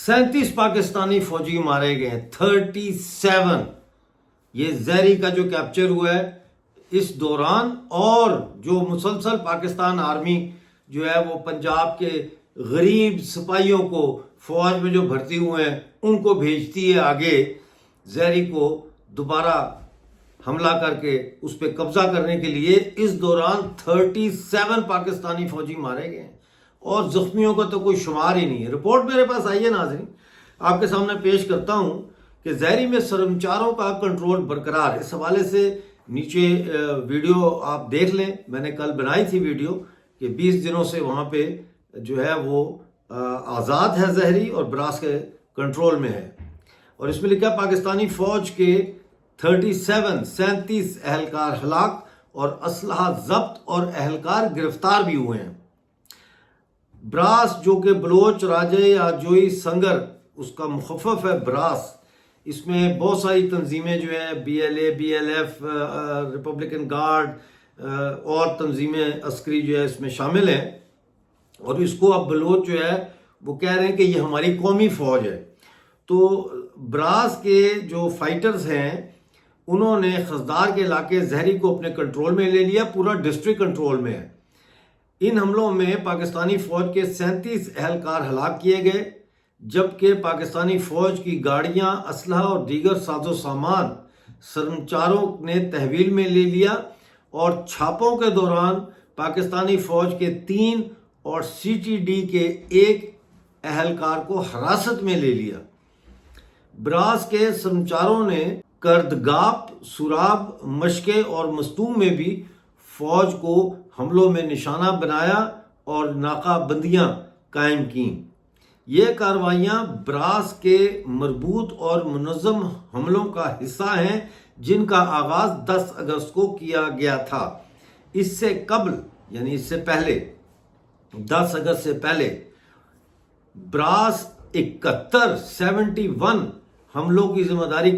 37 پاکستانی فوجی مارے گئے ہیں، 37 یہ زہری کا جو کیپچر ہوا ہے اس دوران، اور جو مسلسل پاکستان آرمی جو ہے وہ پنجاب کے غریب سپاہیوں کو فوج میں جو بھرتی ہوئے ہیں ان کو بھیجتی ہے آگے زہری کو دوبارہ حملہ کر کے اس پہ قبضہ کرنے کے لیے۔ اس دوران 37 پاکستانی فوجی مارے گئے ہیں اور زخمیوں کا تو کوئی شمار ہی نہیں ہے۔ رپورٹ میرے پاس آئی ہے ناظرین، آپ کے سامنے پیش کرتا ہوں کہ زہری میں سرمچاروں کا کنٹرول برقرار۔ اس حوالے سے نیچے ویڈیو آپ دیکھ لیں، میں نے کل بنائی تھی ویڈیو کہ 20 دنوں سے وہاں پہ جو ہے وہ آزاد ہے زہری اور براس کے کنٹرول میں ہے، اور اس میں لکھا ہے پاکستانی فوج کے 37 اہلکار ہلاک اور اسلحہ ضبط اور اہلکار گرفتار بھی ہوئے ہیں۔ براس جو کہ بلوچ راجے یا جوئی سنگر اس کا مخفف ہے براس، اس میں بہت ساری تنظیمیں جو ہیں BLA BLF ریپبلکن گارڈ اور تنظیمیں عسکری جو ہے اس میں شامل ہیں، اور اس کو اب بلوچ جو ہے وہ کہہ رہے ہیں کہ یہ ہماری قومی فوج ہے۔ تو براس کے جو فائٹرز ہیں انہوں نے خزدار کے علاقے زہری کو اپنے کنٹرول میں لے لیا، پورا ڈسٹرکٹ کنٹرول میں ہے۔ ان حملوں میں پاکستانی فوج کے 37 اہلکار ہلاک کیے گئے، جبکہ پاکستانی فوج کی گاڑیاں، اسلحہ اور دیگر ساز و سامان سرمچاروں نے تحویل میں لے لیا، اور چھاپوں کے دوران پاکستانی فوج کے 3 اور CTD کے 1 اہلکار کو حراست میں لے لیا۔ براس کے سرمچاروں نے کردگاپ، سوراب، مشکے اور مستوم میں بھی فوج کو حملوں میں نشانہ بنایا اور ناکہ بندیاں قائم کیں۔ یہ کارروائیاں براس کے مربوط اور منظم حملوں کا حصہ ہیں جن کا آغاز 10 اگست کو کیا گیا تھا۔ اس سے قبل یعنی اس سے پہلے 10 اگست سے پہلے براس 71 حملوں کی ذمہ داری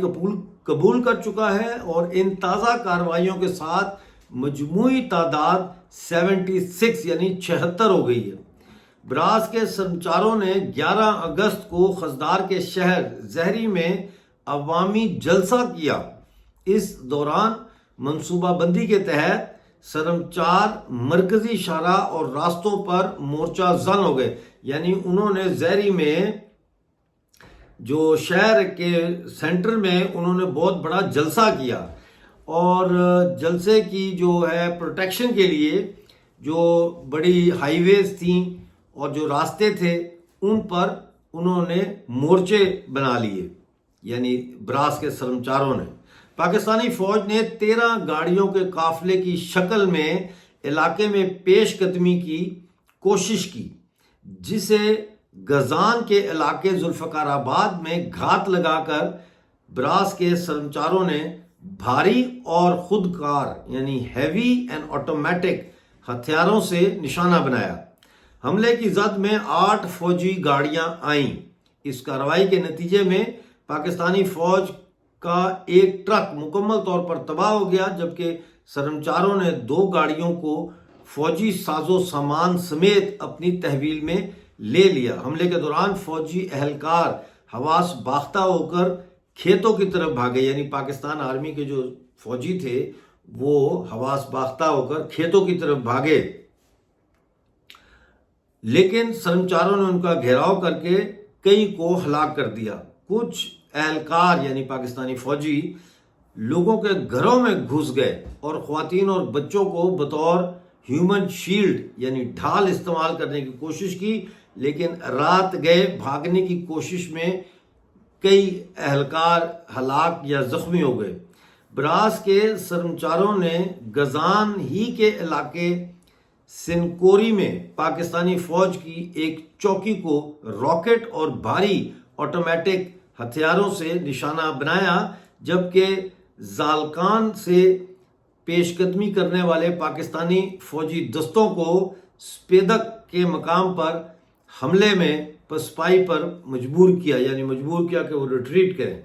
قبول کر چکا ہے، اور ان تازہ کارروائیوں کے ساتھ مجموعی تعداد 76 یعنی 76 ہو گئی ہے۔ براس کے سرمچاروں نے 11 اگست کو خزدار کے شہر زہری میں عوامی جلسہ کیا۔ اس دوران منصوبہ بندی کے تحت سرمچار مرکزی شاہراہ اور راستوں پر مورچہ زن ہو گئے، یعنی انہوں نے زہری میں جو شہر کے سینٹر میں انہوں نے بہت بڑا جلسہ کیا، اور جلسے کی جو ہے پروٹیکشن کے لیے جو بڑی ہائی ویز تھیں اور جو راستے تھے ان پر انہوں نے مورچے بنا لیے، یعنی براس کے سرمچاروں نے۔ پاکستانی فوج نے 13 گاڑیوں کے قافلے کی شکل میں علاقے میں پیش قدمی کی کوشش کی، جسے گزان کے علاقے ذوالفقار آباد میں گھات لگا کر براس کے سرمچاروں نے بھاری اور خودکار یعنی ہیوی اینڈ آٹومیٹک ہتھیاروں سے نشانہ بنایا۔ حملے کی زد میں 8 فوجی گاڑیاں آئیں۔ اس کارروائی کے نتیجے میں پاکستانی فوج کا ایک ٹرک مکمل طور پر تباہ ہو گیا، جبکہ سرمچاروں نے 2 گاڑیوں کو فوجی ساز و سامان سمیت اپنی تحویل میں لے لیا۔ حملے کے دوران فوجی اہلکار حواس باختہ ہو کر کھیتوں کی طرف بھاگے، یعنی پاکستان آرمی کے جو فوجی تھے وہ حواس باختہ ہو کر کھیتوں کی طرف بھاگے، لیکن سرمچاروں نے ان کا گھیراؤ کر کے کئی کو ہلاک کر دیا۔ کچھ اہلکار یعنی پاکستانی فوجی لوگوں کے گھروں میں گھس گئے اور خواتین اور بچوں کو بطور ہیومن شیلڈ یعنی ڈھال استعمال کرنے کی کوشش کی، لیکن رات گئے بھاگنے کی کوشش میں کئی اہلکار ہلاک یا زخمی ہو گئے۔ براس کے سرمچاروں نے گزان ہی کے علاقے سنکوری میں پاکستانی فوج کی ایک چوکی کو راکٹ اور بھاری آٹومیٹک ہتھیاروں سے نشانہ بنایا، جبکہ زالکان سے پیش قدمی کرنے والے پاکستانی فوجی دستوں کو سپیدک کے مقام پر حملے میں پسپائی پر مجبور کیا، یعنی مجبور کیا کہ وہ ریٹریٹ کریں۔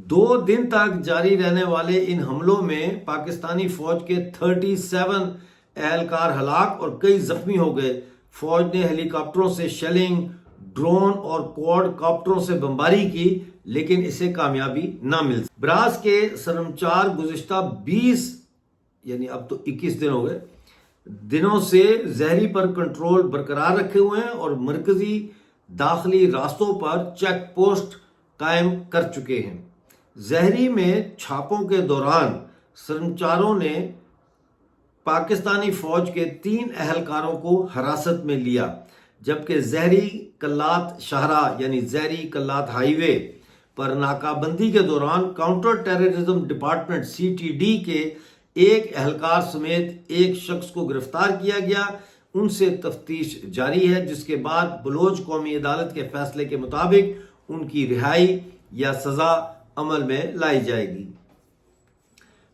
2 دن تک جاری رہنے والے ان حملوں میں پاکستانی فوج کے 37 اہلکار ہلاک اور کئی زخمی ہو گئے۔ فوج نے ہیلی کاپٹروں سے شیلنگ، ڈرون اور کوڈ کاپٹروں سے بمباری کی لیکن اسے کامیابی نہ مل سکی۔ براس کے سرمچار گزشتہ 20 یعنی اب تو 21 دن ہو گئے دنوں سے زہری پر کنٹرول برقرار رکھے ہوئے ہیں اور مرکزی داخلی راستوں پر چیک پوسٹ قائم کر چکے ہیں۔ زہری میں چھاپوں کے دوران سرمچاروں نے پاکستانی فوج کے 3 اہلکاروں کو حراست میں لیا، جبکہ زہری کلات شاہراہ یعنی زہری کلات ہائی وے پر ناکہ بندی کے دوران کاؤنٹر ٹیررزم ڈپارٹمنٹ CTD کے ایک اہلکار سمیت ایک شخص کو گرفتار کیا گیا۔ ان سے تفتیش جاری ہے، جس کے بعد بلوچ قومی عدالت کے فیصلے کے مطابق ان کی رہائی یا سزا عمل میں لائی جائے گی۔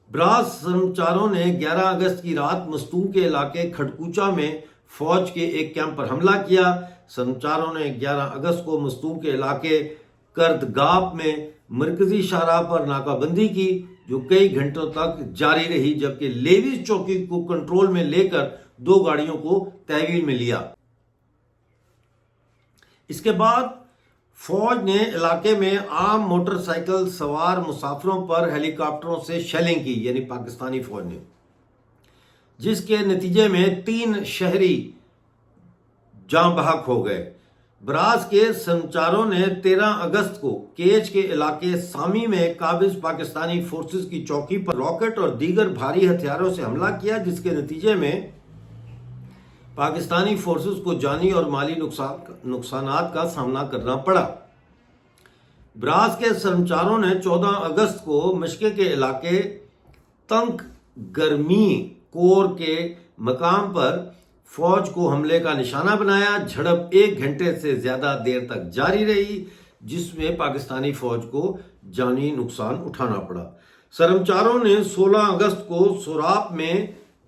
براس سرمچاروں نے 11 اگست کی رات مستونگ کے علاقے کھڑکوچا میں فوج کے ایک کیمپ پر حملہ کیا۔ سرمچاروں نے 11 اگست کو مستونگ کے علاقے کردگاپ میں مرکزی شاہراہ پر ناکہ بندی کی، جو کئی گھنٹوں تک جاری رہی، جبکہ لیویز چوکی کو کنٹرول میں لے کر 2 گاڑیوں کو تحویل میں لیا۔ اس کے بعد فوج نے علاقے میں عام موٹر سائیکل سوار مسافروں پر ہیلی کاپٹروں سے شیلنگ کی، یعنی پاکستانی فوج نے، جس کے نتیجے میں 3 شہری جاں بحق ہو گئے۔ براس کے سرمچاروں نے 13 اگست کو کیچ کے علاقے سامی میں قابض پاکستانی فورسز کی چوکی پر راکٹ اور دیگر بھاری ہتھیاروں سے حملہ کیا، جس کے نتیجے میں پاکستانی فورسز کو جانی اور مالی نقصانات کا سامنا کرنا پڑا۔ براس کے سرمچاروں نے 14 اگست کو مشقے کے علاقے تنک گرمی کور کے مقام پر فوج کو حملے کا نشانہ بنایا۔ جھڑپ 1 گھنٹے سے زیادہ دیر تک جاری رہی، جس میں پاکستانی فوج کو جانی نقصان اٹھانا پڑا۔ سرمچاروں نے 16 اگست کو سوراپ میں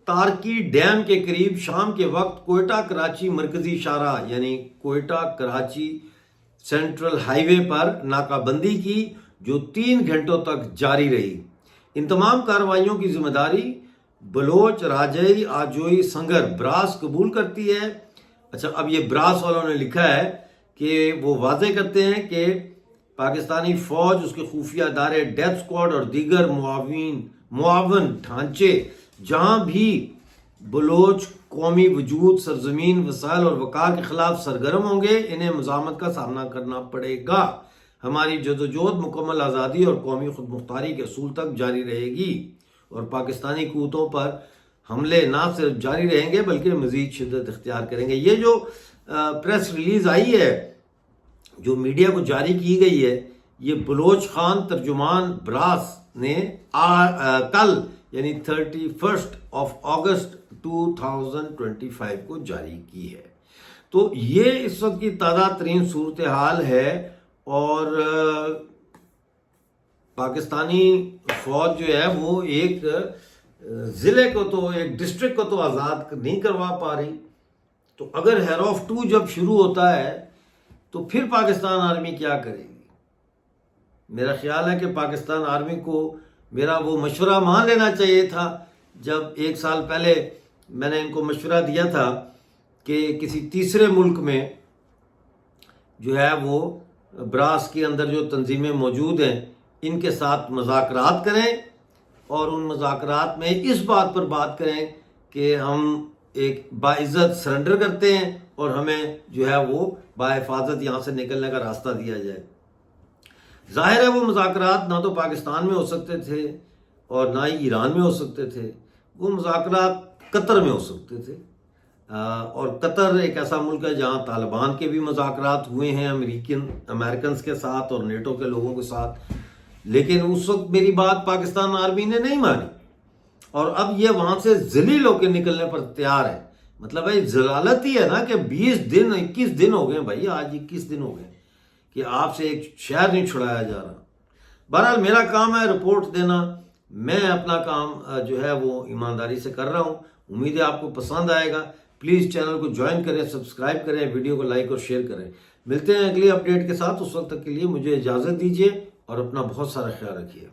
تارکی ڈیم کے قریب شام کے وقت کوئٹہ کراچی مرکزی شاہراہ یعنی کوئٹہ کراچی سینٹرل ہائی وے پر ناکہ بندی کی، جو 3 گھنٹوں تک جاری رہی۔ ان تمام کارروائیوں کی ذمہ داری بلوچ راجئی آجوئی سنگر براس قبول کرتی ہے۔ اچھا، اب یہ براس والوں نے لکھا ہے کہ وہ واضح کرتے ہیں کہ پاکستانی فوج، اس کے خفیہ ادارے، ڈیتھ اسکواڈ اور دیگر معاون ڈھانچے جہاں بھی بلوچ قومی وجود، سرزمین، وسائل اور وقار کے خلاف سرگرم ہوں گے، انہیں مزاحمت کا سامنا کرنا پڑے گا۔ ہماری جدوجہد مکمل آزادی اور قومی خود مختاری کے اصول تک جاری رہے گی اور پاکستانی قوتوں پر حملے نہ صرف جاری رہیں گے بلکہ مزید شدت اختیار کریں گے۔ یہ جو پریس ریلیز آئی ہے، جو میڈیا کو جاری کی گئی ہے، یہ بلوچ خان ترجمان براس نے کل یعنی 31 اگست 2025 کو جاری کی ہے۔ تو یہ اس وقت کی تازہ ترین صورتحال ہے، اور پاکستانی فوج جو ہے وہ ایک ضلع کو تو، ایک ڈسٹرکٹ کو تو آزاد نہیں کروا پا رہی۔ تو اگر ہیروف 2 جب شروع ہوتا ہے تو پھر پاکستان آرمی کیا کرے گی؟ میرا خیال ہے کہ پاکستان آرمی کو میرا وہ مشورہ مان لینا چاہیے تھا، جب 1 سال پہلے میں نے ان کو مشورہ دیا تھا کہ کسی تیسرے ملک میں جو ہے وہ براس کے اندر جو تنظیمیں موجود ہیں ان کے ساتھ مذاکرات کریں، اور ان مذاکرات میں اس بات پر بات کریں کہ ہم ایک باعزت سرنڈر کرتے ہیں اور ہمیں جو ہے وہ باحفاظت یہاں سے نکلنے کا راستہ دیا جائے۔ ظاہر ہے وہ مذاکرات نہ تو پاکستان میں ہو سکتے تھے اور نہ ہی ایران میں ہو سکتے تھے، وہ مذاکرات قطر میں ہو سکتے تھے، اور قطر ایک ایسا ملک ہے جہاں طالبان کے بھی مذاکرات ہوئے ہیں امریکنز کے ساتھ اور نیٹو کے لوگوں کے ساتھ، لیکن اس وقت میری بات پاکستان آرمی نے نہیں مانی، اور اب یہ وہاں سے ذلیل ہو کے نکلنے پر تیار ہے۔ مطلب ہے ضلالت ہی ہے نا کہ 21 دن ہو گئے بھائی، آج 21 دن ہو گئے کہ آپ سے ایک شہر نہیں چھڑایا جا رہا۔ بہرحال میرا کام ہے رپورٹ دینا، میں اپنا کام جو ہے وہ ایمانداری سے کر رہا ہوں۔ امید ہے آپ کو پسند آئے گا۔ پلیز چینل کو جوائن کریں، سبسکرائب کریں، ویڈیو کو لائک اور شیئر کریں۔ ملتے ہیں اگلی اپڈیٹ کے ساتھ، اس وقت تک کے لیے مجھے اجازت دیجیے اور اپنا بہت سارا خیال رکھیے۔